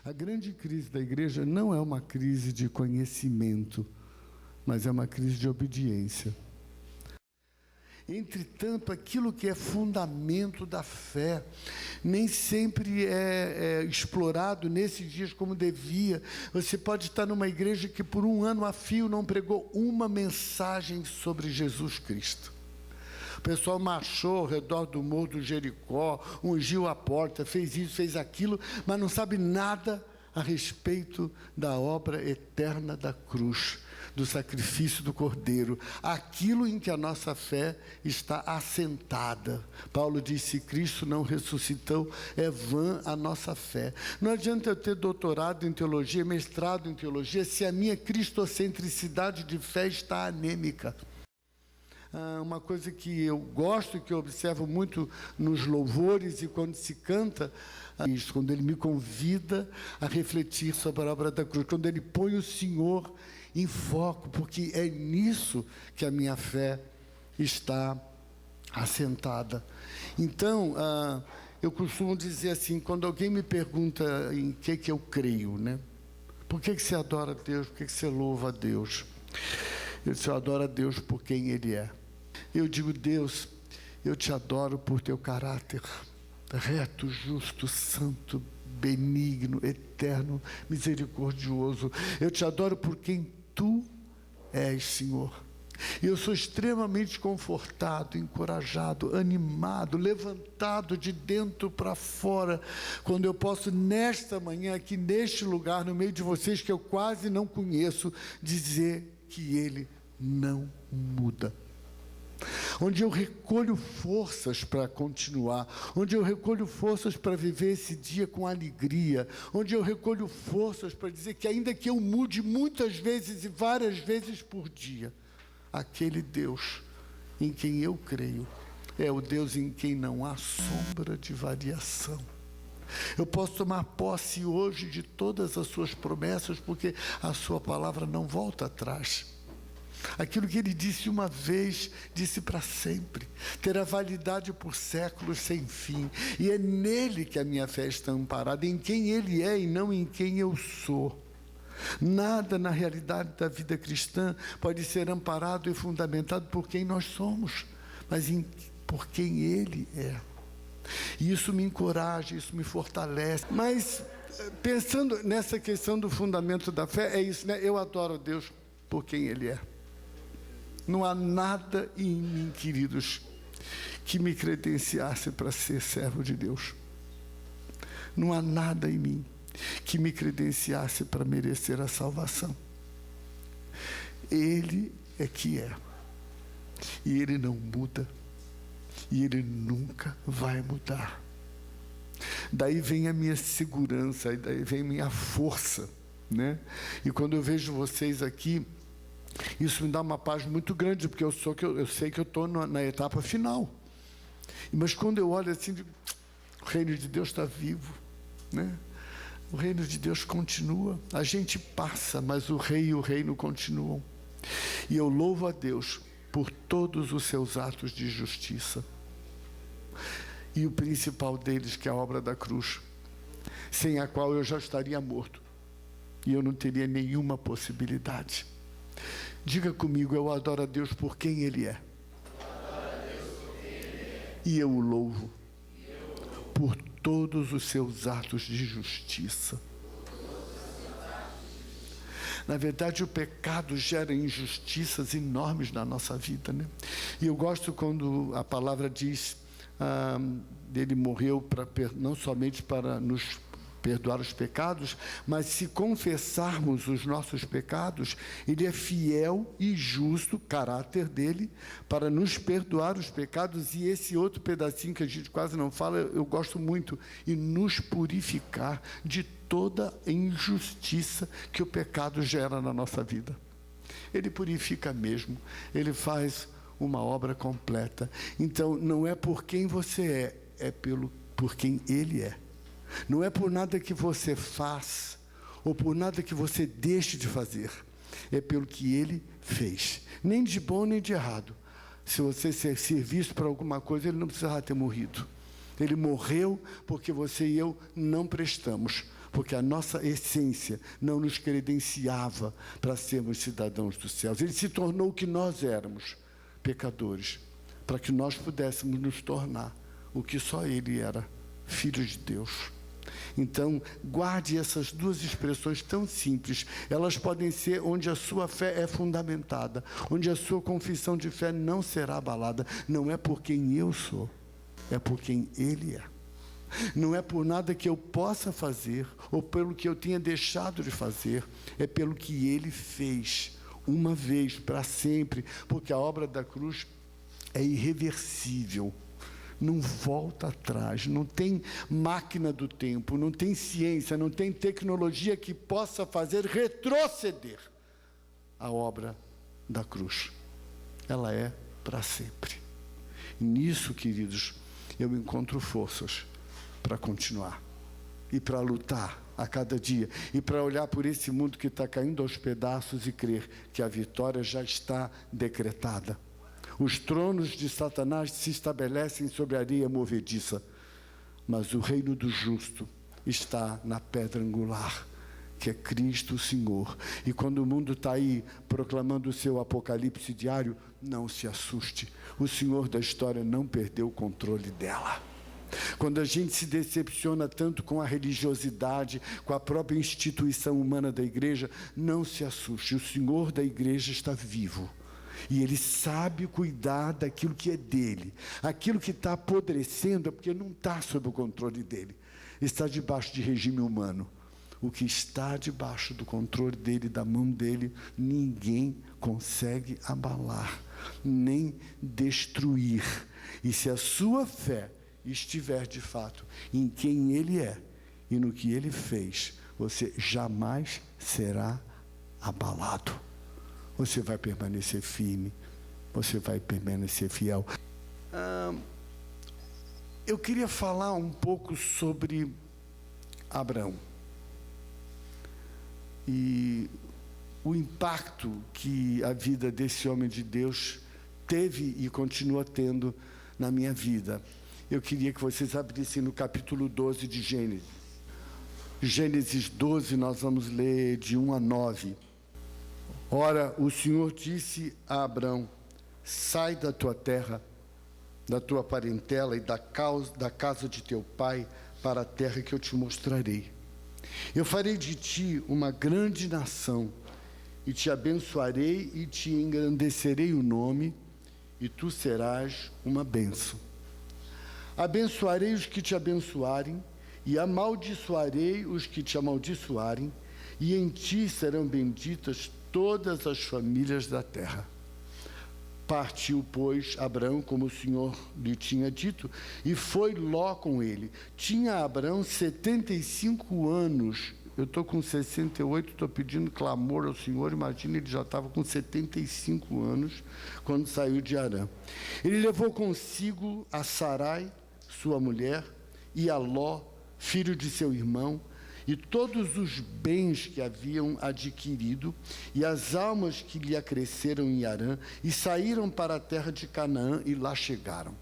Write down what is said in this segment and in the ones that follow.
A grande crise da igreja não é uma crise de conhecimento, mas é uma crise de obediência. Entretanto, aquilo que é fundamento da fé nem sempre é explorado nesses dias como devia. Você pode estar numa igreja que por um ano a fio não pregou uma mensagem sobre Jesus Cristo. O pessoal marchou ao redor do morro do Jericó, ungiu a porta, fez isso, fez aquilo, mas não sabe nada a respeito da obra eterna da cruz, do sacrifício do Cordeiro, aquilo em que a nossa fé está assentada. Paulo diz: se Cristo não ressuscitou, é vã a nossa fé. Não adianta eu ter doutorado em teologia, mestrado em teologia, se a minha cristocentricidade de fé está anêmica. Uma coisa que eu gosto e que eu observo muito nos louvores e quando se canta, quando ele me convida a refletir sobre a obra da cruz, quando ele põe o Senhor em foco, porque é nisso que a minha fé está assentada. Então, eu costumo dizer assim, quando alguém me pergunta em que eu creio, né? Por que você adora a Deus? Por que você louva a Deus? Eu disse: eu adoro a Deus por quem Ele é. Eu digo: Deus, eu te adoro por teu caráter reto, justo, santo, benigno, eterno, misericordioso. Eu te adoro por quem tu és, Senhor. E eu sou extremamente confortado, encorajado, animado, levantado de dentro para fora, quando eu posso, nesta manhã, aqui neste lugar, no meio de vocês que eu quase não conheço, dizer que Ele não muda. Onde eu recolho forças para continuar, onde eu recolho forças para viver esse dia com alegria, onde eu recolho forças para dizer que ainda que eu mude muitas vezes e várias vezes por dia, aquele Deus em quem eu creio é o Deus em quem não há sombra de variação. Eu posso tomar posse hoje de todas as suas promessas, porque a sua palavra não volta atrás. Aquilo que Ele disse uma vez, disse para sempre, terá validade por séculos sem fim. E é nele que a minha fé está amparada, em quem Ele é e não em quem eu sou. Nada na realidade da vida cristã pode ser amparado e fundamentado por quem nós somos, mas por quem Ele é. E isso me encoraja, isso me fortalece. Mas pensando nessa questão do fundamento da fé, é isso, né? Eu adoro a Deus por quem Ele é. Não há nada em mim, queridos, que me credenciasse para ser servo de Deus. Não há nada em mim que me credenciasse para merecer a salvação. Ele é que é. E Ele não muda. E Ele nunca vai mudar. Daí vem a minha segurança, daí vem a minha força, né? E quando eu vejo vocês aqui, isso me dá uma paz muito grande, porque eu sei que eu estou na etapa final. Mas quando eu olho assim, digo: o reino de Deus está vivo, né? O reino de Deus continua. A gente passa, mas o rei e o reino continuam. E eu louvo a Deus por todos os seus atos de justiça. E o principal deles, que é a obra da cruz, sem a qual eu já estaria morto. E eu não teria nenhuma possibilidade. Diga comigo: eu adoro a Deus por quem Ele é. E eu o louvo por todos os seus atos de justiça. Na verdade, o pecado gera injustiças enormes na nossa vida, né? E eu gosto quando a palavra diz, Ele morreu não somente para nos perdoar os pecados, mas se confessarmos os nossos pecados, Ele é fiel e justo, caráter dele, para nos perdoar os pecados. E esse outro pedacinho que a gente quase não fala, eu gosto muito, e nos purificar de toda injustiça que o pecado gera na nossa vida. Ele purifica mesmo, Ele faz uma obra completa. Então não é por quem você é por quem Ele é. Não é por nada que você faz, ou por nada que você deixe de fazer. É pelo que Ele fez. Nem de bom, nem de errado. Se você ser visto para alguma coisa, Ele não precisava ter morrido. Ele morreu porque você e eu não prestamos. porque a nossa essência não nos credenciava para sermos cidadãos dos céus. Ele se tornou o que nós éramos, pecadores, para que nós pudéssemos nos tornar o que só Ele era, filhos de Deus. Então, guarde essas duas expressões tão simples. Elas podem ser onde a sua fé é fundamentada, onde a sua confissão de fé não será abalada. Não é por quem eu sou, é por quem Ele é. Não é por nada que eu possa fazer, ou pelo que eu tenha deixado de fazer, é pelo que Ele fez, uma vez, para sempre, porque a obra da cruz é irreversível. Não volta atrás, não tem máquina do tempo, não tem ciência, não tem tecnologia que possa fazer retroceder a obra da cruz. Ela é para sempre. E nisso, queridos, eu encontro forças para continuar e para lutar a cada dia e para olhar por esse mundo que está caindo aos pedaços e crer que a vitória já está decretada. Os tronos de Satanás se estabelecem sobre a areia movediça, mas o reino do justo está na pedra angular, que é Cristo o Senhor. E quando o mundo está aí proclamando o seu apocalipse diário, não se assuste, o Senhor da história não perdeu o controle dela. Quando a gente se decepciona tanto com a religiosidade, com a própria instituição humana da igreja, não se assuste, o Senhor da igreja está vivo. E Ele sabe cuidar daquilo que é dele. Aquilo que está apodrecendo é porque não está sob o controle dele. Está debaixo de regime humano. O que está debaixo do controle dele, da mão dele, ninguém consegue abalar, nem destruir. E se a sua fé estiver de fato em quem Ele é e no que Ele fez, você jamais será abalado. Você vai permanecer firme, você vai permanecer fiel. Eu queria falar um pouco sobre Abraão e o impacto que a vida desse homem de Deus teve e continua tendo na minha vida. Eu queria que vocês abrissem no capítulo 12 de Gênesis. Gênesis 12, nós vamos ler de 1 a 9. Ora, o Senhor disse a Abrão: sai da tua terra, da tua parentela e da casa de teu pai, para a terra que eu te mostrarei. Eu farei de ti uma grande nação, e te abençoarei e te engrandecerei o nome, e tu serás uma bênção. Abençoarei os que te abençoarem, e amaldiçoarei os que te amaldiçoarem, e em ti serão benditas todas as famílias da terra. Partiu, pois, Abrão, como o Senhor lhe tinha dito, e foi Ló com ele. Tinha Abrão 75 anos. Eu estou com 68, estou pedindo clamor ao Senhor. Imagina, ele já estava com 75 anos quando saiu de Harã. Ele levou consigo a Sarai, sua mulher, e a Ló, filho de seu irmão, e todos os bens que haviam adquirido, e as almas que lhe acresceram em Harã, e saíram para a terra de Canaã, e lá chegaram.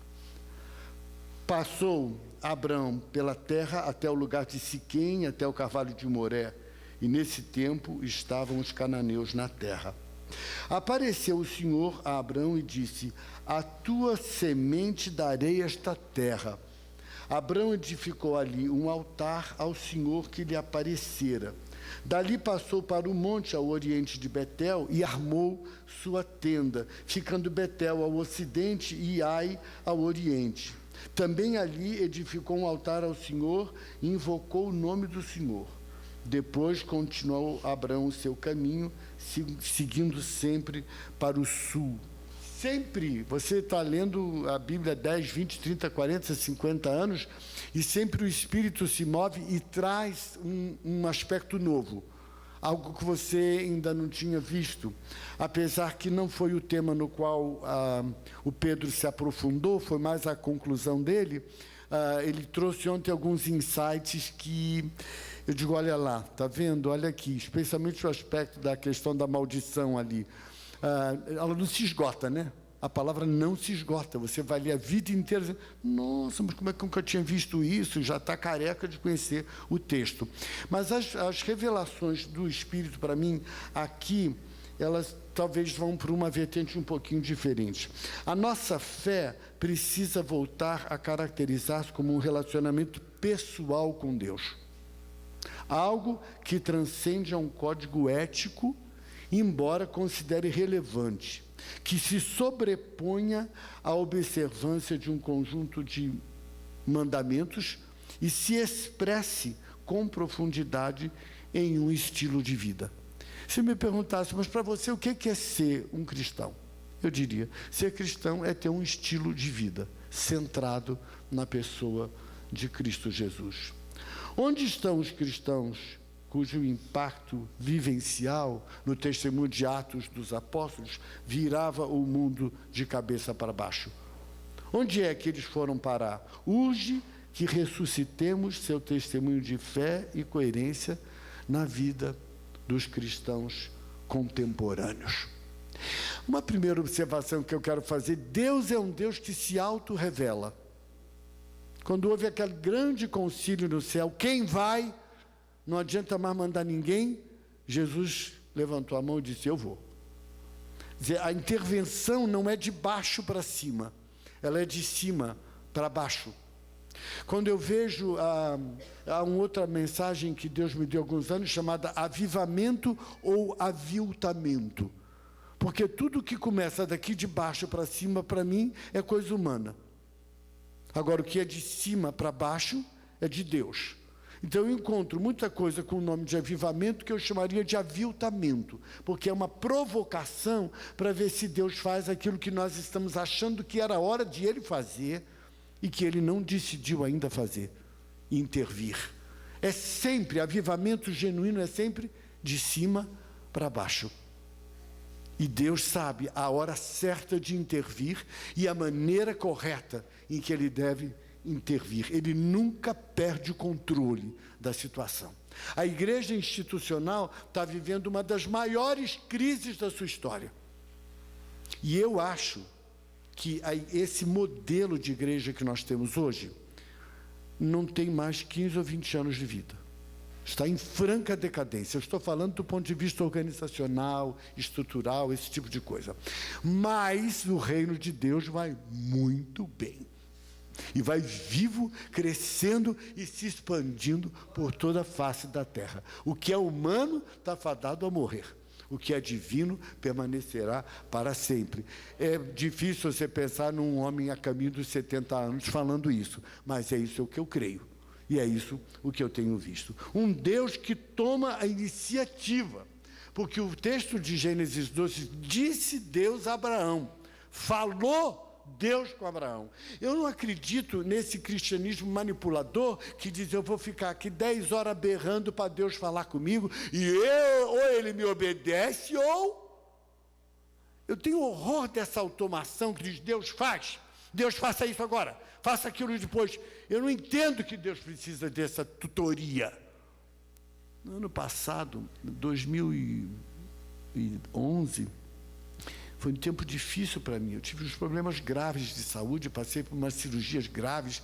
Passou Abrão pela terra até o lugar de Siquém, até o carvalho de Moré, e nesse tempo estavam os cananeus na terra. Apareceu o Senhor a Abrão e disse: a tua semente darei esta terra. Abrão edificou ali um altar ao Senhor que lhe aparecera. Dali passou para o monte ao oriente de Betel e armou sua tenda, ficando Betel ao ocidente e Ai ao oriente. Também ali edificou um altar ao Senhor e invocou o nome do Senhor. Depois continuou Abrão o seu caminho, seguindo sempre para o sul. Sempre, você está lendo a Bíblia 10, 20, 30, 40, 50 anos, e sempre o Espírito se move e traz um aspecto novo, algo que você ainda não tinha visto, apesar que não foi o tema no qual o Pedro se aprofundou, foi mais a conclusão dele. Ele trouxe ontem alguns insights que eu digo: olha lá, está vendo? Olha aqui, especialmente o aspecto da questão da maldição ali. Ela não se esgota, né? A palavra não se esgota. Você vai ler a vida inteira dizendo, nossa, mas como é que eu nunca tinha visto isso? Já está careca de conhecer o texto. Mas as revelações do Espírito, para mim, aqui, elas talvez vão por uma vertente um pouquinho diferente. A nossa fé precisa voltar a caracterizar-se como um relacionamento pessoal com Deus. Algo que transcende a um código ético, embora considere relevante, que se sobreponha à observância de um conjunto de mandamentos e se expresse com profundidade em um estilo de vida. Se me perguntasse, mas para você o que é ser um cristão? Eu diria, ser cristão é ter um estilo de vida centrado na pessoa de Cristo Jesus. Onde estão os cristãos cujo impacto vivencial no testemunho de Atos dos Apóstolos virava o mundo de cabeça para baixo? Onde é que eles foram parar? Urge que ressuscitemos seu testemunho de fé e coerência na vida dos cristãos contemporâneos. Uma primeira observação que eu quero fazer: Deus é um Deus que se auto-revela. Quando houve aquele grande concílio no céu, quem vai? Não adianta mais mandar ninguém. Jesus levantou a mão e disse, eu vou. Quer dizer, a intervenção não é de baixo para cima, ela é de cima para baixo. Quando eu vejo há uma outra mensagem que Deus me deu há alguns anos, chamada avivamento ou aviltamento. Porque tudo que começa daqui de baixo para cima, para mim, é coisa humana. Agora, o que é de cima para baixo é de Deus. Então, eu encontro muita coisa com o nome de avivamento que eu chamaria de aviltamento, porque é uma provocação para ver se Deus faz aquilo que nós estamos achando que era a hora de Ele fazer e que Ele não decidiu ainda fazer, intervir. É sempre, avivamento genuíno é sempre de cima para baixo. E Deus sabe a hora certa de intervir e a maneira correta em que Ele deve intervir. Ele nunca perde o controle da situação. A igreja institucional está vivendo uma das maiores crises da sua história. E eu acho que esse modelo de igreja que nós temos hoje não tem mais 15 ou 20 anos de vida. Está em franca decadência. Eu estou falando do ponto de vista organizacional, estrutural, esse tipo de coisa. Mas o reino de Deus vai muito bem. E vai vivo, crescendo e se expandindo por toda a face da terra. O que é humano está fadado a morrer. O que é divino permanecerá para sempre. É difícil você pensar num homem a caminho dos 70 anos falando isso, mas é isso que eu creio. E é isso o que eu tenho visto. Um Deus que toma a iniciativa. Porque o texto de Gênesis 12, disse Deus a Abraão. Falou Deus com Abraão. Eu não acredito nesse cristianismo manipulador que diz, eu vou ficar aqui 10 horas berrando para Deus falar comigo e ou Ele me obedece ou... Eu tenho horror dessa automação que diz, Deus faz, Deus faça isso agora, faça aquilo depois. Eu não entendo que Deus precisa dessa tutoria. No ano passado, 2011, foi um tempo difícil para mim. Eu tive uns problemas graves de saúde, passei por umas cirurgias graves.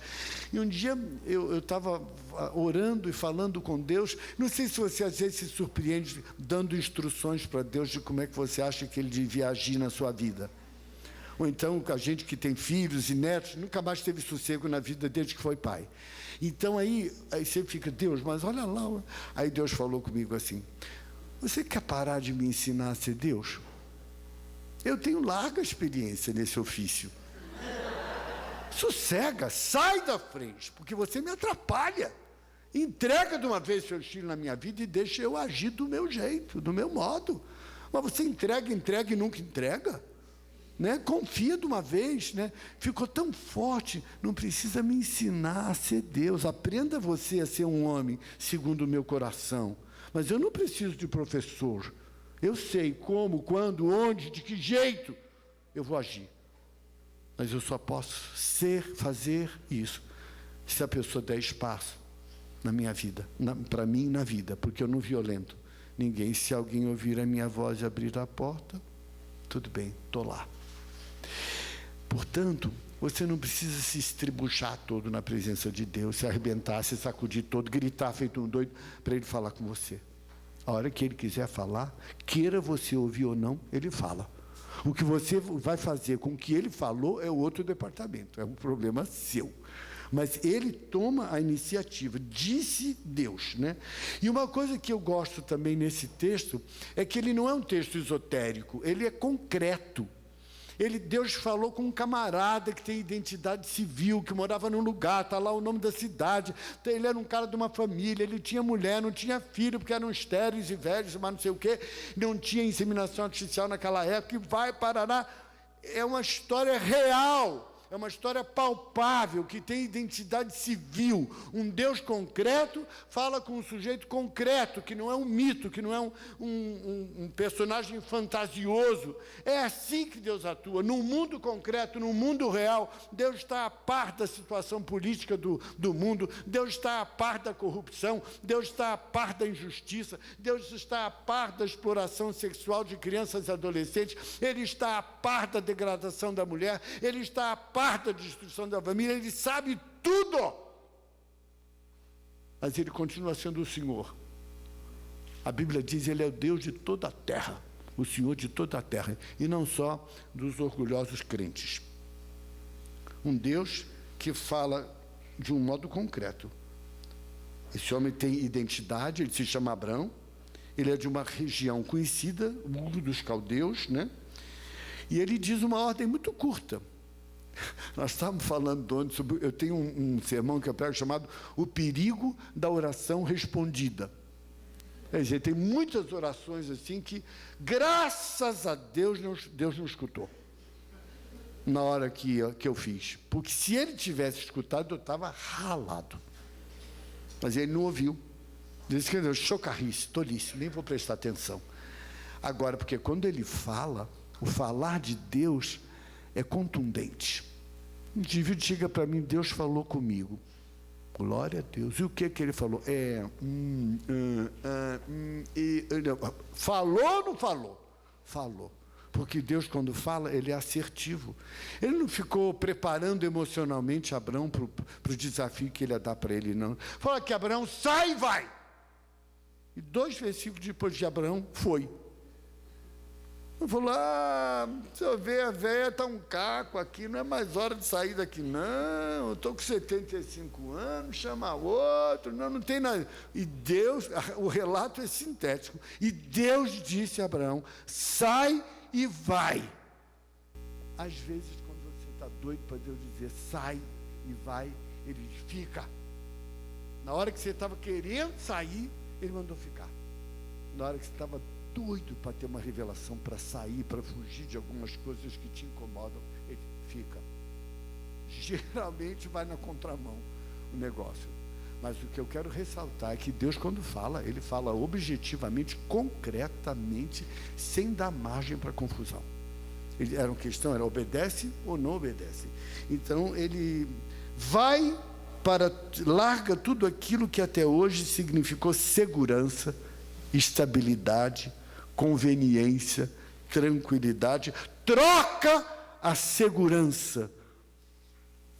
E um dia eu estava orando e falando com Deus. Não sei se você às vezes se surpreende dando instruções para Deus de como é que você acha que Ele devia agir na sua vida. Ou então, a gente que tem filhos e netos, nunca mais teve sossego na vida desde que foi pai. Então aí você fica, Deus, mas olha lá. Aí Deus falou comigo assim, você quer parar de me ensinar a ser Deus? Eu tenho larga experiência nesse ofício. Sossega, sai da frente, porque você me atrapalha. Entrega de uma vez seu estilo na minha vida e deixa eu agir do meu jeito, do meu modo. Mas você entrega e nunca entrega. Né? Confia de uma vez, né? Ficou tão forte, não precisa me ensinar a ser Deus. Aprenda você a ser um homem segundo o meu coração. Mas eu não preciso de professor. Eu sei como, quando, onde, de que jeito eu vou agir. Mas eu só posso fazer isso se a pessoa der espaço na minha vida, para mim na vida, porque eu não violento ninguém. Se alguém ouvir a minha voz e abrir a porta, tudo bem, estou lá. Portanto, você não precisa se estribuchar todo na presença de Deus, se arrebentar, se sacudir todo, gritar feito um doido para Ele falar com você. A hora que Ele quiser falar, queira você ouvir ou não, Ele fala. O que você vai fazer com o que Ele falou é outro departamento, é um problema seu. Mas Ele toma a iniciativa, disse Deus, né? E uma coisa que eu gosto também nesse texto é que ele não é um texto esotérico, ele é concreto. Deus falou com um camarada que tem identidade civil, que morava num lugar, está lá o nome da cidade, ele era um cara de uma família, ele tinha mulher, não tinha filho, porque eram estéreis e velhos, mas não sei o quê, não tinha inseminação artificial naquela época, e vai parar. É uma história real. É uma história palpável, que tem identidade civil. Um Deus concreto fala com um sujeito concreto, que não é um mito, que não é um personagem fantasioso. É assim que Deus atua. No mundo concreto, no mundo real, Deus está a par da situação política do mundo, Deus está a par da corrupção, Deus está a par da injustiça, Deus está a par da exploração sexual de crianças e adolescentes, Ele está a par da degradação da mulher, Ele está a par da destruição da família, Ele sabe tudo. Mas Ele continua sendo o Senhor. A Bíblia diz, Ele é o Deus de toda a terra, o Senhor de toda a terra, e não só dos orgulhosos crentes. Um Deus que fala de um modo concreto. Esse homem tem identidade, ele se chama Abrão, ele é de uma região conhecida, Ur dos Caldeus, né? E ele diz uma ordem muito curta. Nós estávamos falando ontem sobre... Eu tenho um sermão que eu prego chamado O Perigo da Oração Respondida. Quer dizer, tem muitas orações assim que, graças a Deus, Deus não escutou. Na hora que eu fiz. Porque se Ele tivesse escutado, eu estava ralado. Mas Ele não ouviu. Diz que chocarrice, tolice, nem vou prestar atenção. Agora, porque quando Ele fala, o falar de Deus é contundente. Um indivíduo chega para mim, Deus falou comigo. Glória a Deus. E o que Ele falou? Falou ou não falou? Falou. Porque Deus, quando fala, Ele é assertivo. Ele não ficou preparando emocionalmente Abraão para o desafio que Ele ia dar para ele, não. Fala que Abraão sai e vai. E 2 versículos depois de Abraão, foi. Ele falou, se eu ver a velha, está um caco aqui, não é mais hora de sair daqui, não. Eu estou com 75 anos, chama outro, não tem nada. E Deus, o relato é sintético. E Deus disse a Abraão, sai e vai. Às vezes, quando você está doido para Deus dizer sai e vai, Ele fica. Na hora que você estava querendo sair, Ele mandou ficar. Na hora que você estava doido para ter uma revelação, para sair, para fugir de algumas coisas que te incomodam, Ele fica. Geralmente vai na contramão o negócio. Mas o que eu quero ressaltar é que Deus, quando fala, Ele fala objetivamente, concretamente, sem dar margem para confusão. Era uma questão, era obedece ou não obedece. Então, Ele larga tudo aquilo que até hoje significou segurança, estabilidade, conveniência, tranquilidade, troca a segurança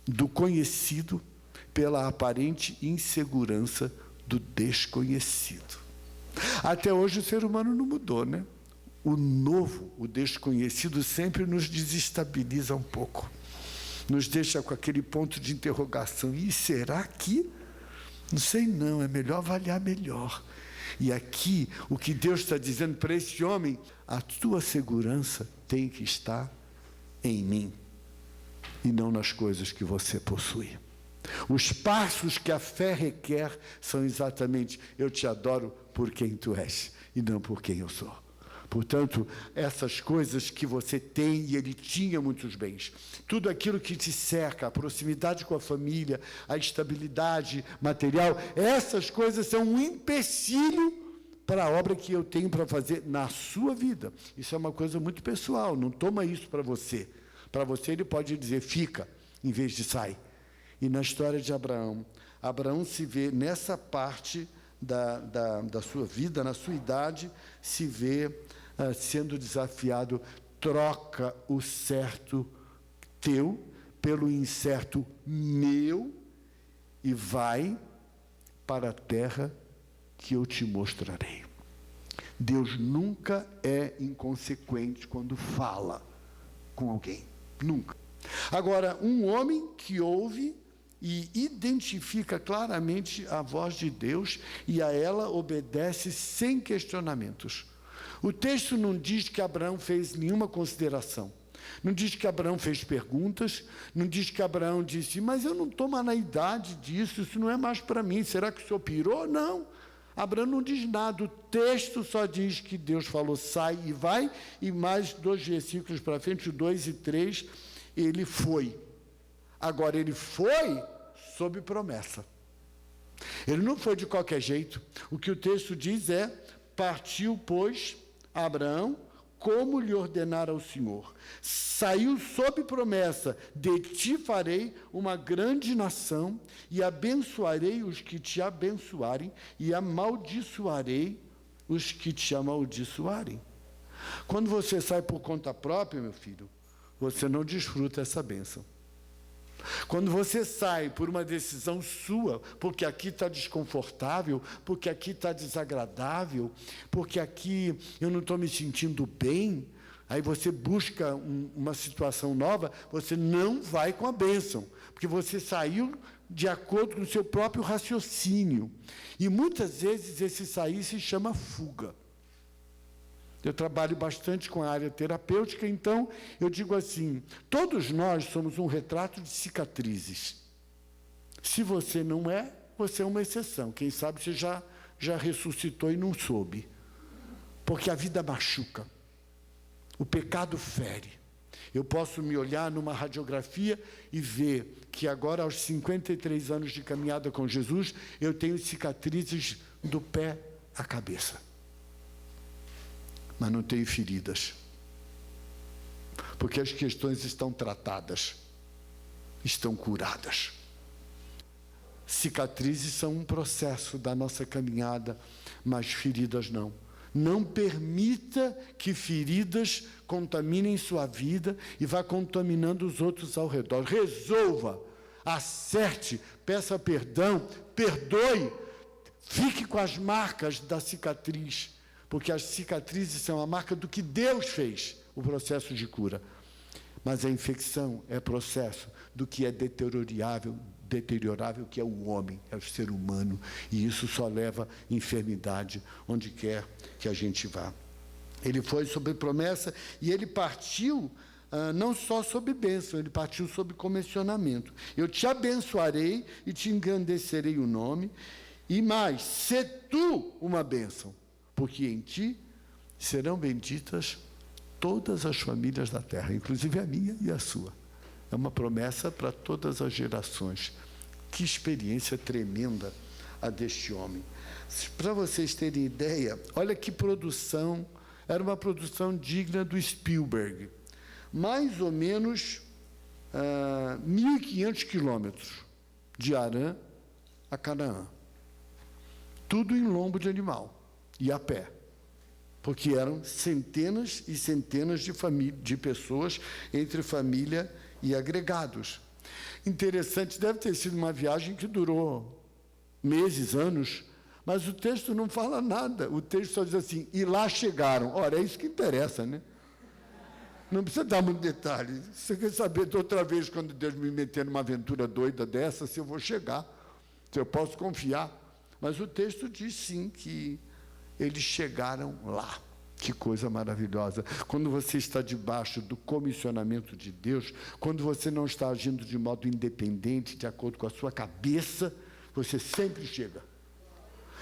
do conhecido pela aparente insegurança do desconhecido. Até hoje o ser humano não mudou, né? O novo, o desconhecido, sempre nos desestabiliza um pouco. Nos deixa com aquele ponto de interrogação. E será que? Não sei não, é melhor avaliar melhor. E aqui, o que Deus está dizendo para esse homem, a tua segurança tem que estar em mim, e não nas coisas que você possui. Os passos que a fé requer são exatamente, eu te adoro por quem tu és, e não por quem eu sou. Portanto, essas coisas que você tem, e ele tinha muitos bens, tudo aquilo que te cerca, a proximidade com a família, a estabilidade material, essas coisas são um empecilho para a obra que eu tenho para fazer na sua vida. Isso é uma coisa muito pessoal, não toma isso para você. Para você ele pode dizer, fica, em vez de sai. E na história de Abraão, Abraão se vê nessa parte da sua vida, na sua idade, se vê sendo desafiado. troca o certo teu pelo incerto meu e vai para a terra que eu te mostrarei. Deus nunca é inconsequente quando fala com alguém. Nunca. Agora, um homem que ouve e identifica claramente a voz de Deus e a ela obedece sem questionamentos. O texto não diz que Abraão fez nenhuma consideração. Não diz que Abraão fez perguntas, não diz que Abraão disse, mas eu não estou mais na idade disso, isso não é mais para mim, será que o senhor pirou? Não. Abraão não diz nada, o texto só diz que Deus falou, sai e vai, e mais 2 versículos para frente, 2 e 3, ele foi. Agora, ele foi sob promessa. Ele não foi de qualquer jeito. O que o texto diz é, partiu, pois, Abraão, como lhe ordenara o Senhor. Saiu sob promessa, de ti farei uma grande nação, e abençoarei os que te abençoarem, e amaldiçoarei os que te amaldiçoarem. Quando você sai por conta própria, meu filho, você não desfruta essa bênção. Quando você sai por uma decisão sua, porque aqui está desconfortável, porque aqui está desagradável, porque aqui eu não estou me sentindo bem, aí você busca uma situação nova, você não vai com a bênção, porque você saiu de acordo com o seu próprio raciocínio. E muitas vezes esse sair se chama fuga. Eu trabalho bastante com a área terapêutica, então eu digo assim, todos nós somos um retrato de cicatrizes. Se você não é, você é uma exceção. Quem sabe você já ressuscitou e não soube. Porque a vida machuca. O pecado fere. Eu posso me olhar numa radiografia e ver que agora, aos 53 anos de caminhada com Jesus, eu tenho cicatrizes do pé à cabeça. Mas não tenho feridas, porque as questões estão tratadas, estão curadas. Cicatrizes são um processo da nossa caminhada, mas feridas não. Não permita que feridas contaminem sua vida e vá contaminando os outros ao redor. Resolva, acerte, peça perdão, perdoe, fique com as marcas da cicatriz, porque as cicatrizes são a marca do que Deus fez, o processo de cura. Mas a infecção é processo do que é deteriorável, que é o homem, é o ser humano, e isso só leva enfermidade onde quer que a gente vá. Ele foi sob promessa e ele partiu não só sob bênção, ele partiu sob comissionamento. Eu te abençoarei e te engrandecerei o nome, e mais, sê tu uma bênção, porque em ti serão benditas todas as famílias da terra, inclusive a minha e a sua. É uma promessa para todas as gerações. Que experiência tremenda a deste homem. Para vocês terem ideia, olha que produção, era uma produção digna do Spielberg. Mais ou menos 1.500 quilômetros de Harã a Canaã. Tudo em lombo de animal e a pé, porque eram centenas e centenas de pessoas entre família e agregados. Interessante, deve ter sido uma viagem que durou meses, anos, mas o texto não fala nada. O texto só diz assim, e lá chegaram. Ora, é isso que interessa, né? Não precisa dar muito detalhe. Você quer saber de outra vez, quando Deus me meter numa aventura doida dessa, se eu vou chegar, se eu posso confiar. Mas o texto diz sim que eles chegaram lá. Que coisa maravilhosa. Quando você está debaixo do comissionamento de Deus, quando você não está agindo de modo independente, de acordo com a sua cabeça, você sempre chega.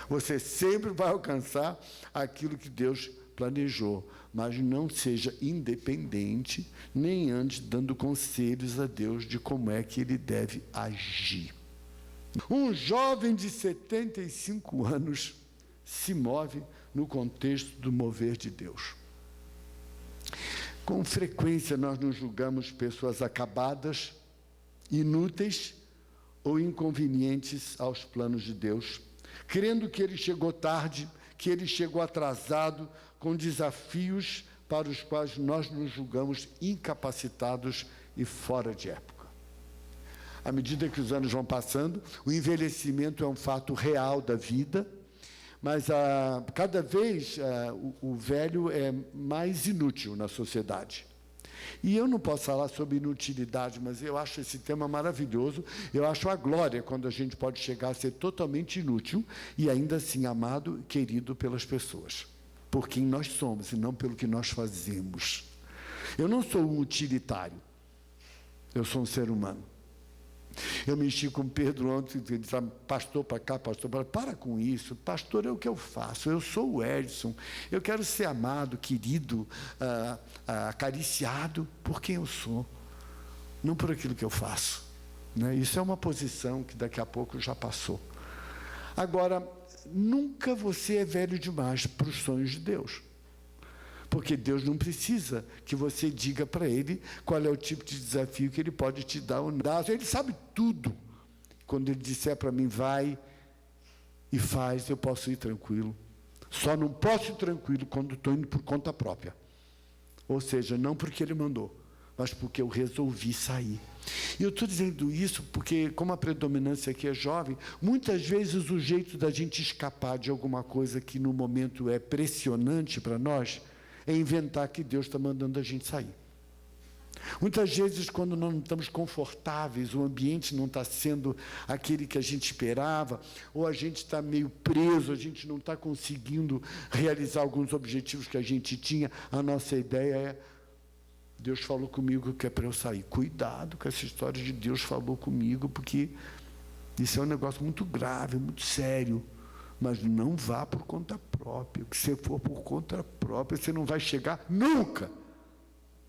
Você sempre vai alcançar aquilo que Deus planejou. Mas não seja independente, nem ande dando conselhos a Deus de como é que Ele deve agir. Um jovem de 75 anos se move no contexto do mover de Deus. Com frequência nós nos julgamos pessoas acabadas, inúteis ou inconvenientes aos planos de Deus, crendo que Ele chegou tarde, que Ele chegou atrasado, com desafios para os quais nós nos julgamos incapacitados e fora de época. À medida que os anos vão passando, o envelhecimento é um fato real da vida, mas cada vez o velho é mais inútil na sociedade. E eu não posso falar sobre inutilidade, mas eu acho esse tema maravilhoso. Eu acho a glória quando a gente pode chegar a ser totalmente inútil e ainda assim amado, querido pelas pessoas, por quem nós somos e não pelo que nós fazemos. Eu não sou um utilitário, eu sou um ser humano. Eu mexi com Pedro ontem, ele disse, pastor para cá, pastor para lá. Para com isso, pastor é o que eu faço, eu sou o Edson, eu quero ser amado, querido, acariciado por quem eu sou, não por aquilo que eu faço, né? Isso é uma posição que daqui a pouco já passou. Agora, nunca você é velho demais para os sonhos de Deus. Porque Deus não precisa que você diga para Ele qual é o tipo de desafio que Ele pode te dar ou não. Ele sabe tudo. Quando Ele disser para mim, vai e faz, eu posso ir tranquilo. Só não posso ir tranquilo quando estou indo por conta própria. Ou seja, não porque Ele mandou, mas porque eu resolvi sair. E eu estou dizendo isso porque, como a predominância aqui é jovem, muitas vezes o jeito da gente escapar de alguma coisa que no momento é pressionante para nós, é inventar que Deus está mandando a gente sair. Muitas vezes, quando nós não estamos confortáveis, o ambiente não está sendo aquele que a gente esperava, ou a gente está meio preso, a gente não está conseguindo realizar alguns objetivos que a gente tinha, a nossa ideia é, Deus falou comigo que é para eu sair. Cuidado com essa história de Deus falou comigo, porque isso é um negócio muito grave, muito sério. Mas não vá por conta própria. Se você for por conta própria, você não vai chegar nunca.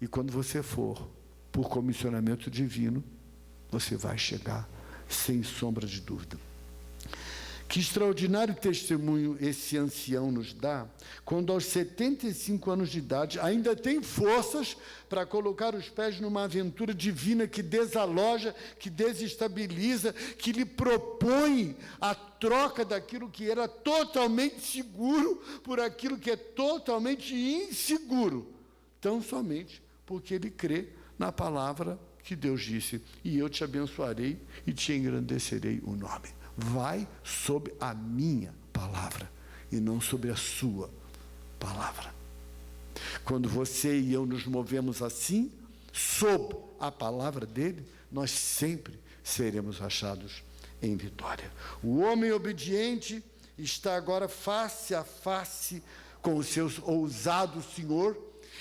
E quando você for por comissionamento divino, você vai chegar sem sombra de dúvida. Que extraordinário testemunho esse ancião nos dá, quando aos 75 anos de idade ainda tem forças para colocar os pés numa aventura divina que desaloja, que desestabiliza, que lhe propõe a troca daquilo que era totalmente seguro por aquilo que é totalmente inseguro, tão somente porque ele crê na palavra que Deus disse, e eu te abençoarei e te engrandecerei o nome. Vai sobre a minha palavra e não sobre a sua palavra. Quando você e eu nos movemos assim, sob a palavra dele, nós sempre seremos achados em vitória. O homem obediente está agora face a face com o seu ousado Senhor,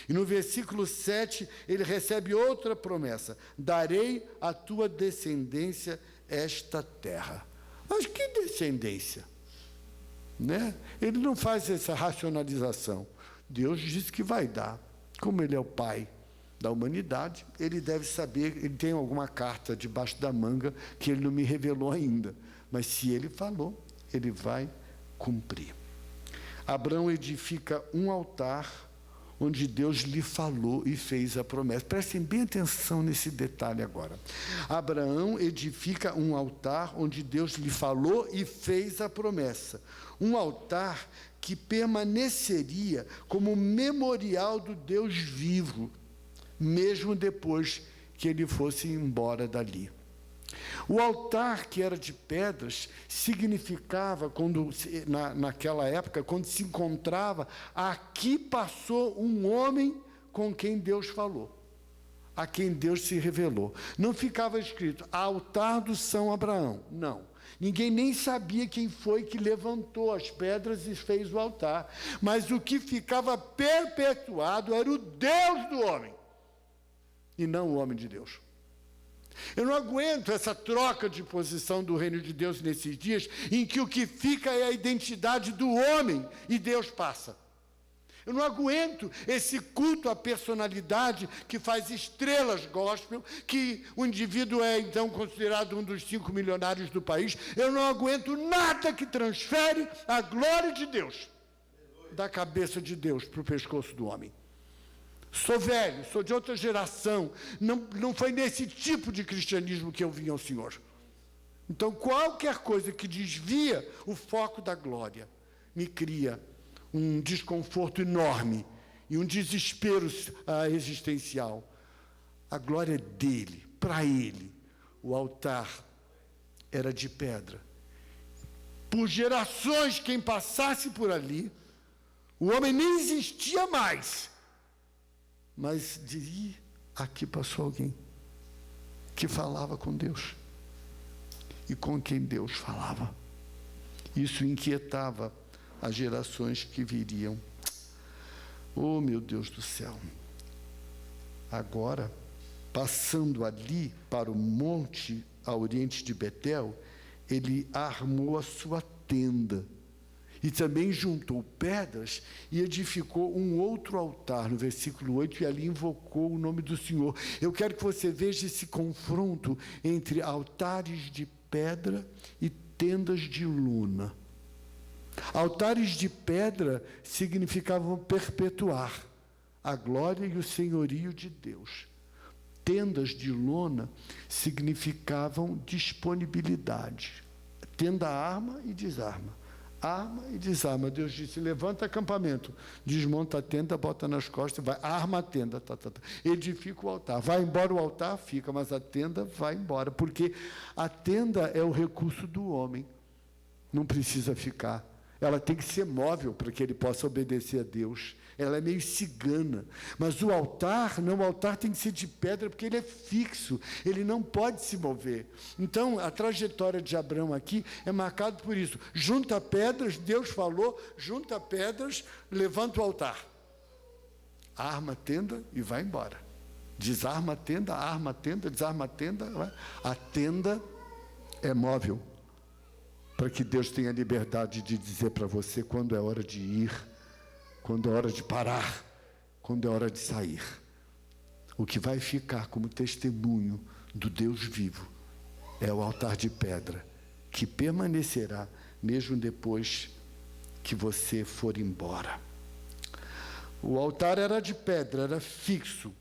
e no versículo 7 ele recebe outra promessa: darei à tua descendência esta terra. Mas que descendência? Né? Ele não faz essa racionalização. Deus diz que vai dar. Como ele é o pai da humanidade, ele deve saber, ele tem alguma carta debaixo da manga que ele não me revelou ainda. Mas se ele falou, ele vai cumprir. Abraão edifica um altar onde Deus lhe falou e fez a promessa. Prestem bem atenção nesse detalhe agora. Abraão edifica um altar onde Deus lhe falou e fez a promessa. Um altar que permaneceria como memorial do Deus vivo, mesmo depois que ele fosse embora dali. O altar, que era de pedras, significava, naquela época, quando se encontrava, aqui passou um homem com quem Deus falou, a quem Deus se revelou. Não ficava escrito, altar do São Abraão, não. Ninguém nem sabia quem foi que levantou as pedras e fez o altar. Mas o que ficava perpetuado era o Deus do homem, e não o homem de Deus. Eu não aguento essa troca de posição do reino de Deus nesses dias, em que o que fica é a identidade do homem e Deus passa. Eu não aguento esse culto à personalidade que faz estrelas gospel, que o indivíduo é então considerado um dos 5 milionários do país. Eu não aguento nada que transfere a glória de Deus da cabeça de Deus para o pescoço do homem. Sou velho, sou de outra geração, não foi nesse tipo de cristianismo que eu vim ao Senhor. Então, qualquer coisa que desvia o foco da glória me cria um desconforto enorme e um desespero existencial. A glória dele, para ele, o altar era de pedra. Por gerações, quem passasse por ali, o homem nem existia mais. Mas diria, aqui passou alguém que falava com Deus e com quem Deus falava. Isso inquietava as gerações que viriam. Oh, meu Deus do céu! Agora, passando ali para o monte a oriente de Betel, ele armou a sua tenda e também juntou pedras e edificou um outro altar, no versículo 8, e ali invocou o nome do Senhor. Eu quero que você veja esse confronto entre altares de pedra e tendas de luna. Altares de pedra significavam perpetuar a glória e o senhorio de Deus. Tendas de lona significavam disponibilidade. Tenda arma e desarma. Arma e desarma. Deus disse, levanta acampamento, desmonta a tenda, bota nas costas, vai, arma a tenda, edifica o altar. Vai embora o altar, fica, mas a tenda vai embora, porque a tenda é o recurso do homem. Não precisa ficar. Ela tem que ser móvel para que ele possa obedecer a Deus. Ela é meio cigana. Mas o altar, não, o altar tem que ser de pedra, porque ele é fixo, ele não pode se mover. Então, a trajetória de Abraão aqui é marcada por isso. Junta pedras, Deus falou, junta pedras, levanta o altar. Arma a tenda e vai embora. Desarma a tenda, arma a tenda, desarma a tenda. A tenda é móvel, para que Deus tenha liberdade de dizer para você quando é hora de ir, quando é hora de parar, quando é hora de sair. O que vai ficar como testemunho do Deus vivo é o altar de pedra, que permanecerá mesmo depois que você for embora. O altar era de pedra, era fixo,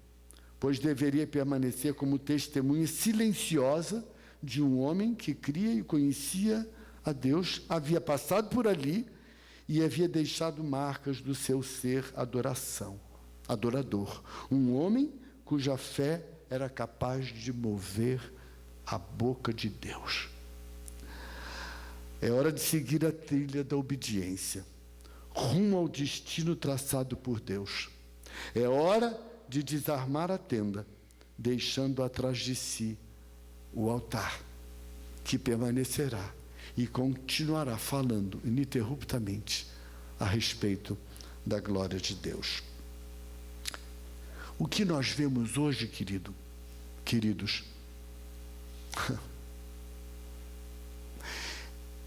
pois deveria permanecer como testemunha silenciosa de um homem que cria e conhecia a Deus, havia passado por ali e havia deixado marcas do seu ser adorador. Um homem cuja fé era capaz de mover a boca de Deus. É hora de seguir a trilha da obediência, rumo ao destino traçado por Deus. É hora de desarmar a tenda, deixando atrás de si o altar, que permanecerá e continuará falando ininterruptamente a respeito da glória de Deus. O que nós vemos hoje, queridos,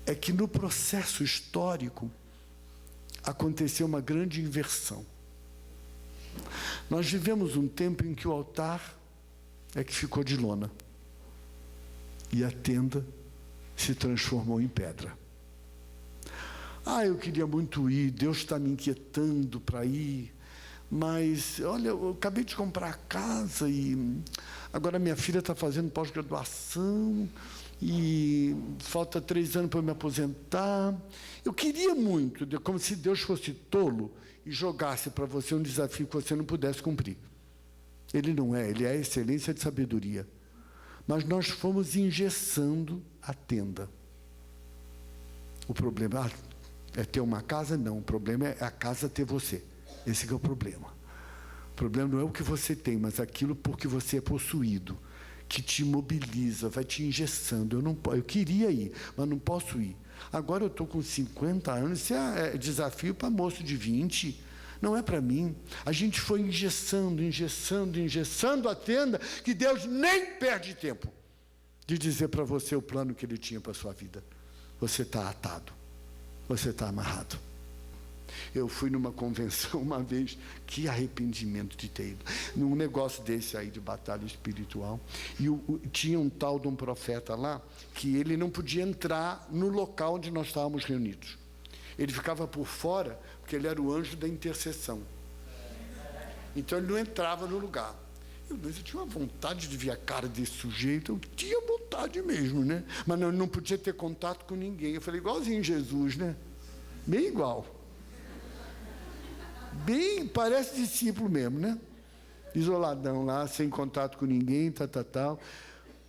é que no processo histórico aconteceu uma grande inversão. Nós vivemos um tempo em que o altar é que ficou de lona e a tenda se transformou em pedra. Eu queria muito ir, Deus está me inquietando para ir, mas, olha, eu acabei de comprar a casa e agora minha filha está fazendo pós-graduação e falta 3 anos para eu me aposentar. Eu queria muito, como se Deus fosse tolo e jogasse para você um desafio que você não pudesse cumprir. Ele não é, ele é a excelência de sabedoria. Mas nós fomos engessando a tenda. O problema é ter uma casa? Não, o problema é a casa ter você. Esse que é o problema. O problema não é o que você tem, mas aquilo por que você é possuído, que te imobiliza, vai te engessando. Eu queria ir, mas não posso ir. Agora eu estou com 50 anos, isso é desafio para moço de 20. Não é para mim. A gente foi engessando a tenda, que Deus nem perde tempo de dizer para você o plano que Ele tinha para a sua vida. Você está atado, você está amarrado. Eu fui numa convenção uma vez, que arrependimento de ter ido, num negócio desse aí de batalha espiritual, e tinha um tal de um profeta lá, que ele não podia entrar no local onde nós estávamos reunidos. Ele ficava por fora, porque ele era o anjo da intercessão. Então ele não entrava no lugar. Mas eu tinha uma vontade de ver a cara desse sujeito, eu tinha vontade mesmo, né? Mas não podia ter contato com ninguém. Eu falei, igualzinho Jesus, né? Bem igual. Bem, parece discípulo mesmo, né? Isoladão lá, sem contato com ninguém, tal.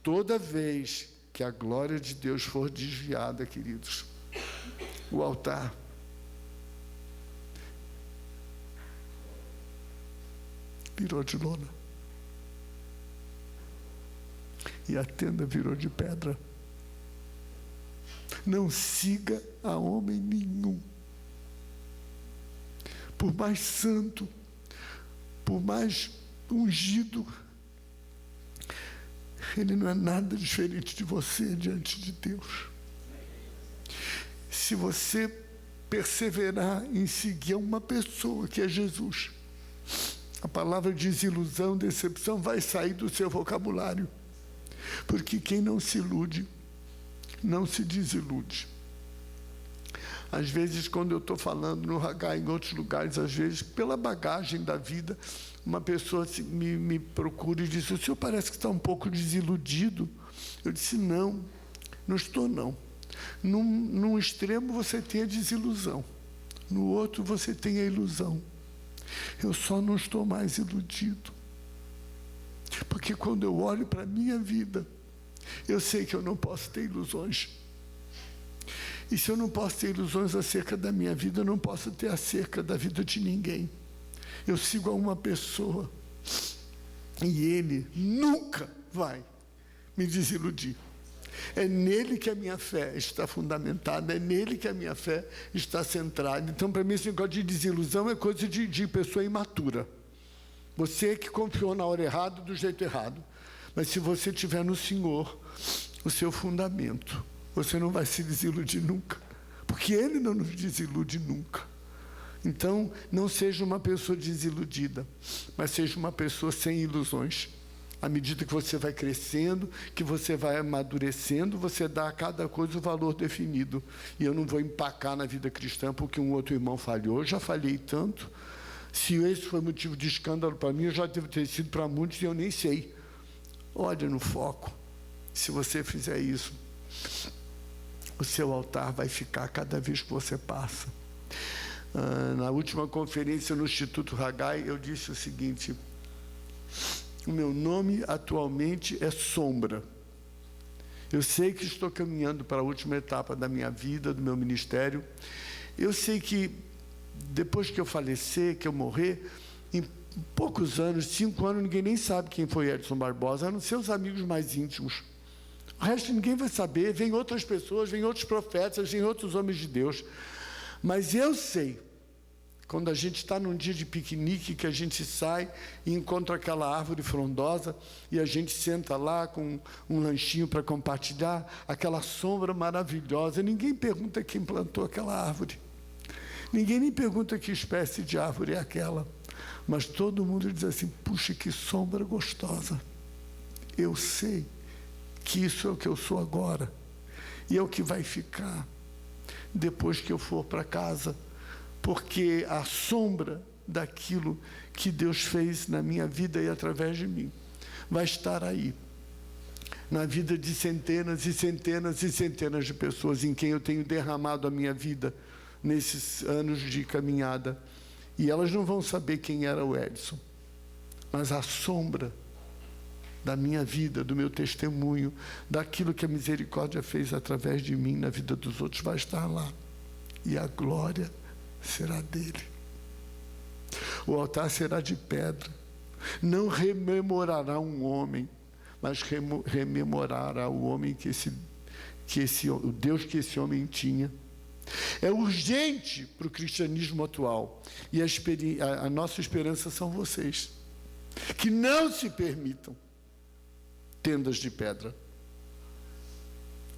Toda vez que a glória de Deus for desviada, queridos, o altar virou de lona. E a tenda virou de pedra. Não siga a homem nenhum. Por mais santo, por mais ungido, ele não é nada diferente de você diante de Deus. Se você perseverar em seguir uma pessoa que é Jesus, a palavra desilusão, decepção vai sair do seu vocabulário. Porque quem não se ilude, não se desilude. Às vezes, quando eu estou falando no Haggai, em outros lugares, às vezes, pela bagagem da vida, uma pessoa me procura e diz: o senhor parece que está um pouco desiludido. Eu disse: não estou não. Num extremo você tem a desilusão, no outro você tem a ilusão. Eu só não estou mais iludido. Porque quando eu olho para a minha vida, eu sei que eu não posso ter ilusões. E se eu não posso ter ilusões acerca da minha vida, eu não posso ter acerca da vida de ninguém. Eu sigo a uma pessoa e ele nunca vai me desiludir. É nele que a minha fé está fundamentada, é nele que a minha fé está centrada. Então, para mim, esse negócio de desilusão é coisa de pessoa imatura. Você que confiou na hora errada, do jeito errado. Mas se você tiver no Senhor o seu fundamento, você não vai se desiludir nunca, porque Ele não nos desilude nunca. Então, não seja uma pessoa desiludida, mas seja uma pessoa sem ilusões. À medida que você vai crescendo, que você vai amadurecendo, você dá a cada coisa o valor definido. E eu não vou empacar na vida cristã porque um outro irmão falhou. Eu já falhei tanto. Se esse foi motivo de escândalo para mim, eu já devo ter sido para muitos e eu nem sei. Olha no foco. Se você fizer isso, o seu altar vai ficar cada vez que você passa. Na última conferência no Instituto Haggai, eu disse o seguinte: o meu nome atualmente é Sombra. Eu sei que estou caminhando para a última etapa da minha vida, do meu ministério. Eu sei que depois que eu falecer, que eu morrer, em poucos anos, 5 anos, ninguém nem sabe quem foi Edson Barbosa, a não ser os amigos mais íntimos. O resto ninguém vai saber, vem outras pessoas, vem outros profetas, vem outros homens de Deus. Mas eu sei, quando a gente está num dia de piquenique, que a gente sai e encontra aquela árvore frondosa e a gente senta lá com um lanchinho para compartilhar, aquela sombra maravilhosa. Ninguém pergunta quem plantou aquela árvore. Ninguém nem pergunta que espécie de árvore é aquela. Mas todo mundo diz assim: puxa, que sombra gostosa. Eu sei que isso é o que eu sou agora. E é o que vai ficar depois que eu for para casa. Porque a sombra daquilo que Deus fez na minha vida e através de mim vai estar aí, na vida de centenas e centenas e centenas de pessoas em quem eu tenho derramado a minha vida nesses anos de caminhada. E elas não vão saber quem era o Edson, mas a sombra da minha vida, do meu testemunho, daquilo que a misericórdia fez através de mim na vida dos outros, vai estar lá. E a glória será dele. O altar será de pedra. Não rememorará um homem, mas rememorará o homem o Deus que esse homem tinha. É urgente para o cristianismo atual. E a nossa esperança são vocês, que não se permitam tendas de pedra.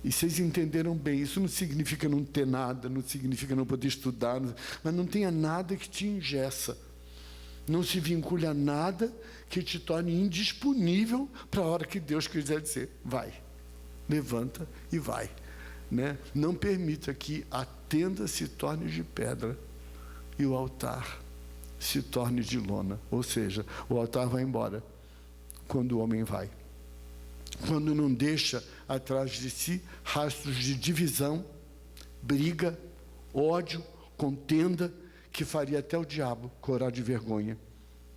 E vocês entenderam bem, isso não significa não ter nada, não significa não poder estudar, mas não tenha nada que te engessa. Não se vincule a nada que te torne indisponível para a hora que Deus quiser dizer: vai, levanta e vai. Né? Não permita que a tenda se torne de pedra e o altar se torne de lona. Ou seja, o altar vai embora quando o homem vai. Quando não deixa atrás de si rastros de divisão, briga, ódio, contenda, que faria até o diabo corar de vergonha.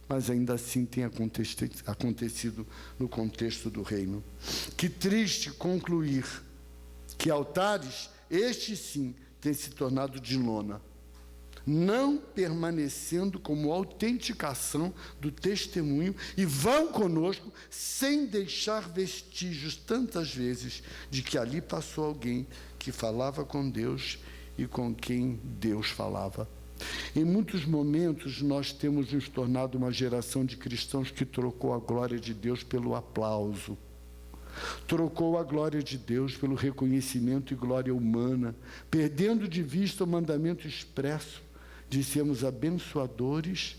Mas ainda assim tem acontecido no contexto do reino. Que triste concluir que altares, estes sim, têm se tornado de lona, não permanecendo como autenticação do testemunho, e vão conosco sem deixar vestígios tantas vezes de que ali passou alguém que falava com Deus e com quem Deus falava. Em muitos momentos nós temos nos tornado uma geração de cristãos que trocou a glória de Deus pelo aplauso, trocou a glória de Deus pelo reconhecimento e glória humana, perdendo de vista o mandamento expresso de sermos abençoadores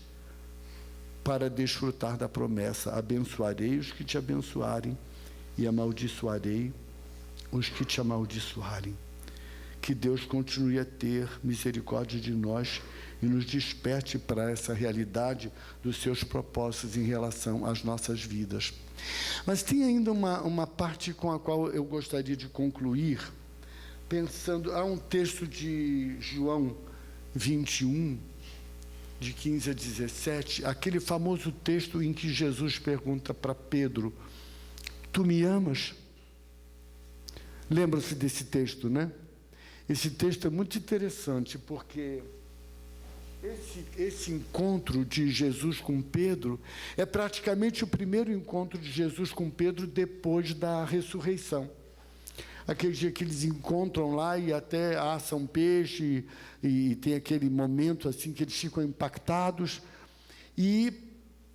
para desfrutar da promessa: abençoarei os que te abençoarem e amaldiçoarei os que te amaldiçoarem. Que Deus continue a ter misericórdia de nós e nos desperte para essa realidade dos seus propósitos em relação às nossas vidas. Mas tem ainda uma parte com a qual eu gostaria de concluir, pensando. Há um texto de João 21, de 15 a 17, aquele famoso texto em que Jesus pergunta para Pedro: tu me amas? Lembra-se desse texto, né? Esse texto é muito interessante, porque esse encontro de Jesus com Pedro é praticamente o primeiro encontro de Jesus com Pedro depois da ressurreição. Aquele dia que eles encontram lá e até assam peixe, e tem aquele momento assim que eles ficam impactados. E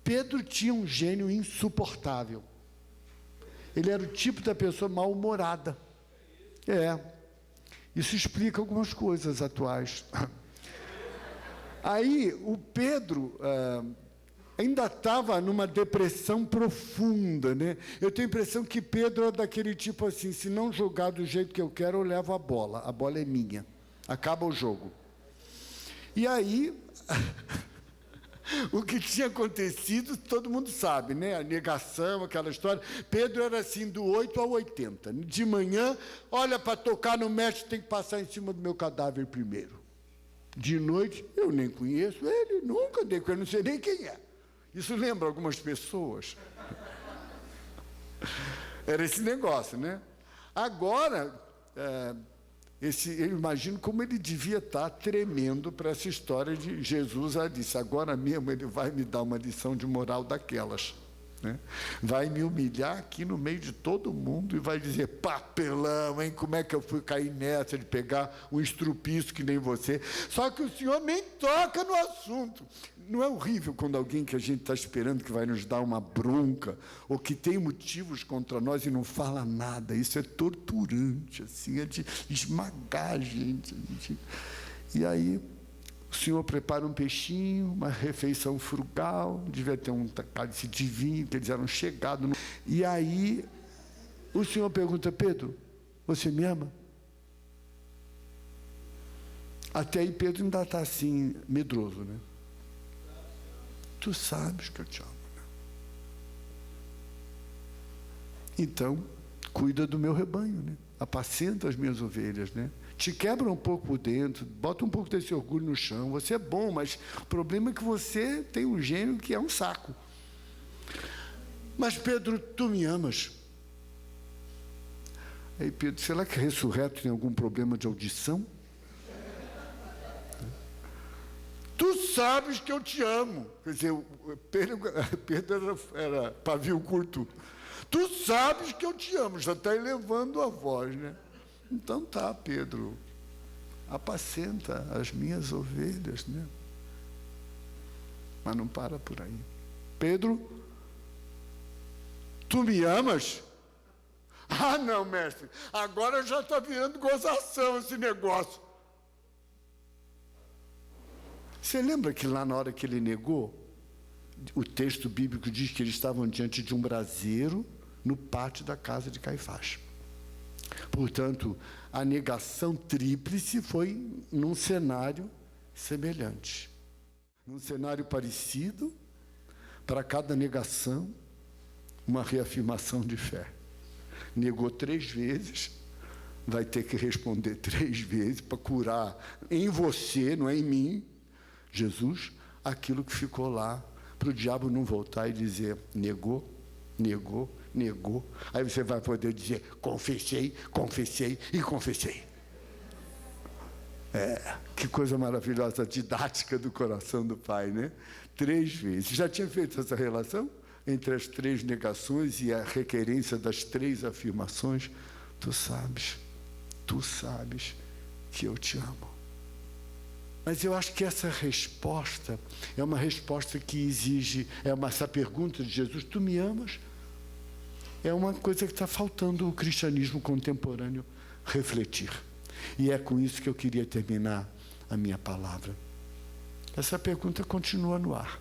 Pedro tinha um gênio insuportável. Ele era o tipo da pessoa mal-humorada. Isso explica algumas coisas atuais. Aí o Pedro ainda estava numa depressão profunda, né? Eu tenho a impressão que Pedro é daquele tipo assim: se não jogar do jeito que eu quero, eu levo a bola é minha, acaba o jogo. E aí o que tinha acontecido, todo mundo sabe, né? A negação, aquela história. Pedro era assim, do 8 ao 80. De manhã, olha, para tocar no mestre tem que passar em cima do meu cadáver primeiro. De noite, eu nem conheço ele, nunca dei com ele, não sei nem quem é. Isso lembra algumas pessoas. Era esse negócio, né? Agora, eu imagino como ele devia estar tremendo para essa história de Jesus. Disse: agora mesmo ele vai me dar uma lição de moral daquelas, né? Vai me humilhar aqui no meio de todo mundo e vai dizer: papelão, hein? Como é que eu fui cair nessa de pegar um estrupiço que nem você? Só que o Senhor nem toca no assunto. Não é horrível quando alguém que a gente está esperando que vai nos dar uma bronca, ou que tem motivos contra nós e não fala nada? Isso é torturante, assim, é de esmagar a gente. E aí o Senhor prepara um peixinho, uma refeição frugal, devia ter um cálice de vinho, que eles eram chegados. E aí o Senhor pergunta: Pedro, você me ama? Até aí Pedro ainda está assim, medroso, né? Tu sabes que eu te amo, né? Então, cuida do meu rebanho, né? Apacenta as minhas ovelhas, né? Te quebra um pouco por dentro, bota um pouco desse orgulho no chão. Você é bom, mas o problema é que você tem um gênio que é um saco. Mas Pedro, tu me amas? Aí Pedro: será que ressurreto tem algum problema de audição? Tu sabes que eu te amo. Quer dizer, Pedro era pavio curto. Tu sabes que eu te amo, já está elevando a voz, né? Então tá, Pedro, apacenta as minhas ovelhas, né? Mas não para por aí. Pedro, tu me amas? Ah, não, mestre, agora já está virando gozação esse negócio. Você lembra que lá na hora que ele negou, o texto bíblico diz que eles estavam diante de um braseiro no pátio da casa de Caifás. Portanto, a negação tríplice foi num cenário semelhante. Num cenário parecido, para cada negação, uma reafirmação de fé. Negou 3 vezes, vai ter que responder 3 vezes para curar em você, não é em mim, Jesus, aquilo que ficou lá, para o diabo não voltar e dizer, negou. Aí você vai poder dizer, confessei e confessei. Que coisa maravilhosa, a didática do coração do Pai, né? 3 vezes. Já tinha feito essa relação entre as 3 negações e a requerência das 3 afirmações? Tu sabes que eu te amo. Mas eu acho que essa resposta é uma resposta que exige, essa pergunta de Jesus, tu me amas? É uma coisa que está faltando o cristianismo contemporâneo refletir. E é com isso que eu queria terminar a minha palavra. Essa pergunta continua no ar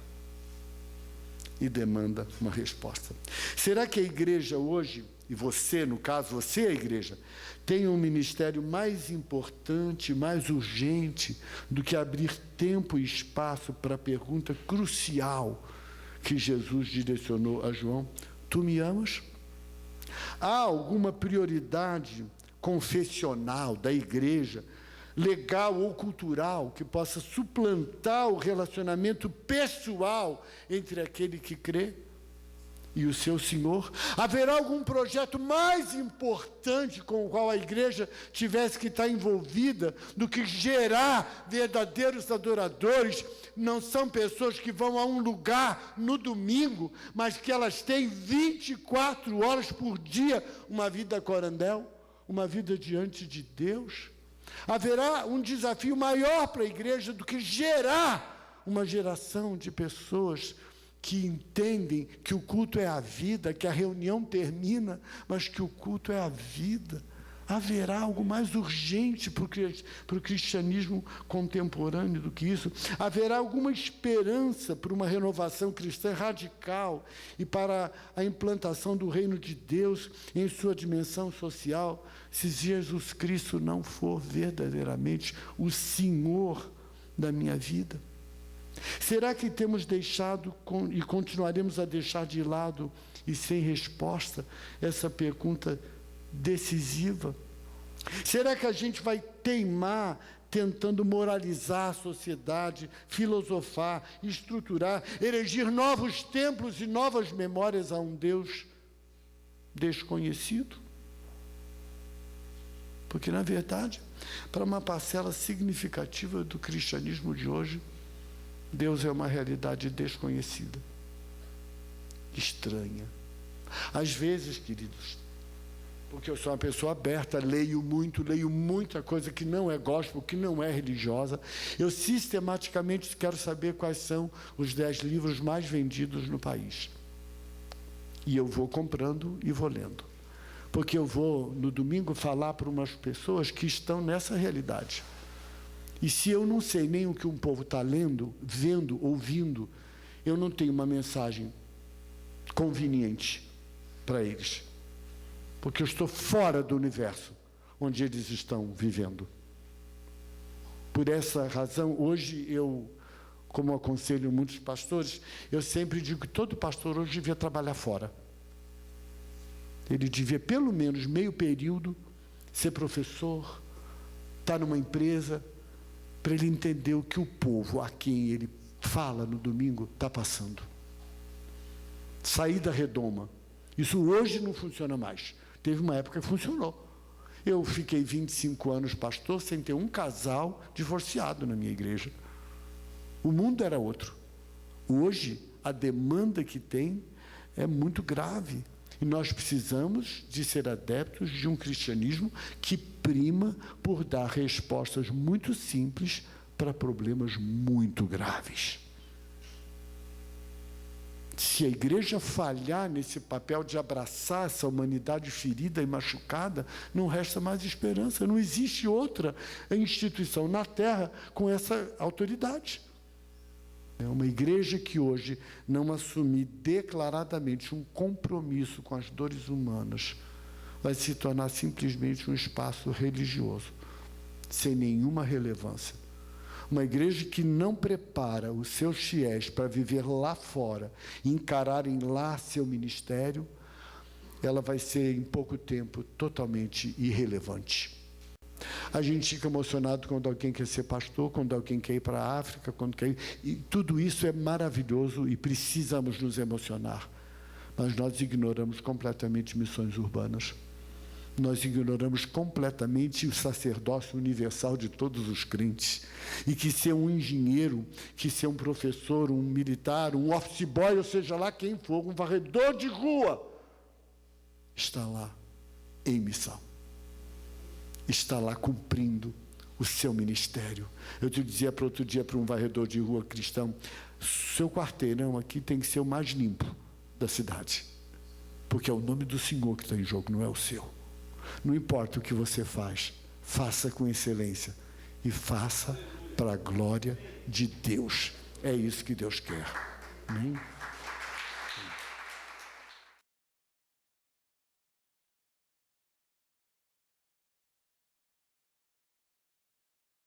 e demanda uma resposta. Será que a igreja hoje, e você, no caso, você é a igreja, tem um ministério mais importante, mais urgente do que abrir tempo e espaço para a pergunta crucial que Jesus direcionou a João? Tu me amas? Há alguma prioridade confessional da igreja, legal ou cultural, que possa suplantar o relacionamento pessoal entre aquele que crê e o seu Senhor? Haverá algum projeto mais importante com o qual a igreja tivesse que estar envolvida do que gerar verdadeiros adoradores? Não são pessoas que vão a um lugar no domingo, mas que elas têm 24 horas por dia uma vida corandel, uma vida diante de Deus. Haverá um desafio maior para a igreja do que gerar uma geração de pessoas que entendem que o culto é a vida, que a reunião termina, mas que o culto é a vida. Haverá algo mais urgente para o cristianismo contemporâneo do que isso? Haverá alguma esperança para uma renovação cristã radical e para a implantação do reino de Deus em sua dimensão social, se Jesus Cristo não for verdadeiramente o Senhor da minha vida? Será que temos deixado e continuaremos a deixar de lado e sem resposta essa pergunta decisiva? Será que a gente vai teimar tentando moralizar a sociedade, filosofar, estruturar, erigir novos templos e novas memórias a um Deus desconhecido? Porque, na verdade, para uma parcela significativa do cristianismo de hoje, Deus é uma realidade desconhecida, estranha. Às vezes, queridos, porque eu sou uma pessoa aberta, leio muita coisa que não é gospel, que não é religiosa, eu sistematicamente quero saber quais são os 10 livros mais vendidos no país. E eu vou comprando e vou lendo. Porque eu vou, no domingo, falar para umas pessoas que estão nessa realidade. E se eu não sei nem o que um povo está lendo, vendo, ouvindo, eu não tenho uma mensagem conveniente para eles. Porque eu estou fora do universo onde eles estão vivendo. Por essa razão, hoje eu, como aconselho muitos pastores, eu sempre digo que todo pastor hoje devia trabalhar fora. Ele devia, pelo menos, meio período, ser professor, estar numa empresa, para ele entender o que o povo a quem ele fala no domingo está passando. Sair da redoma. Isso hoje não funciona mais. Teve uma época que funcionou. Eu fiquei 25 anos pastor sem ter um casal divorciado na minha igreja. O mundo era outro. Hoje, a demanda que tem é muito grave. E nós precisamos de ser adeptos de um cristianismo que prima por dar respostas muito simples para problemas muito graves. Se a igreja falhar nesse papel de abraçar essa humanidade ferida e machucada, não resta mais esperança. Não existe outra instituição na terra com essa autoridade. É uma igreja que hoje não assumir declaradamente um compromisso com as dores humanas vai se tornar simplesmente um espaço religioso, sem nenhuma relevância. Uma igreja que não prepara os seus fiéis para viver lá fora, encararem lá seu ministério, ela vai ser, em pouco tempo, totalmente irrelevante. A gente fica emocionado quando alguém quer ser pastor, quando alguém quer ir para a África, e tudo isso é maravilhoso e precisamos nos emocionar. Mas nós ignoramos completamente missões urbanas. Nós ignoramos completamente o sacerdócio universal de todos os crentes. E que ser um engenheiro, que ser um professor, um militar, um office boy, ou seja lá quem for, um varredor de rua, está lá em missão. Está lá cumprindo o seu ministério. Eu te dizia para outro dia para um varredor de rua cristão, seu quarteirão aqui tem que ser o mais limpo da cidade. Porque é o nome do Senhor que está em jogo, não é o seu. Não importa o que você faz, faça com excelência e faça para a glória de Deus. É isso que Deus quer. Amém?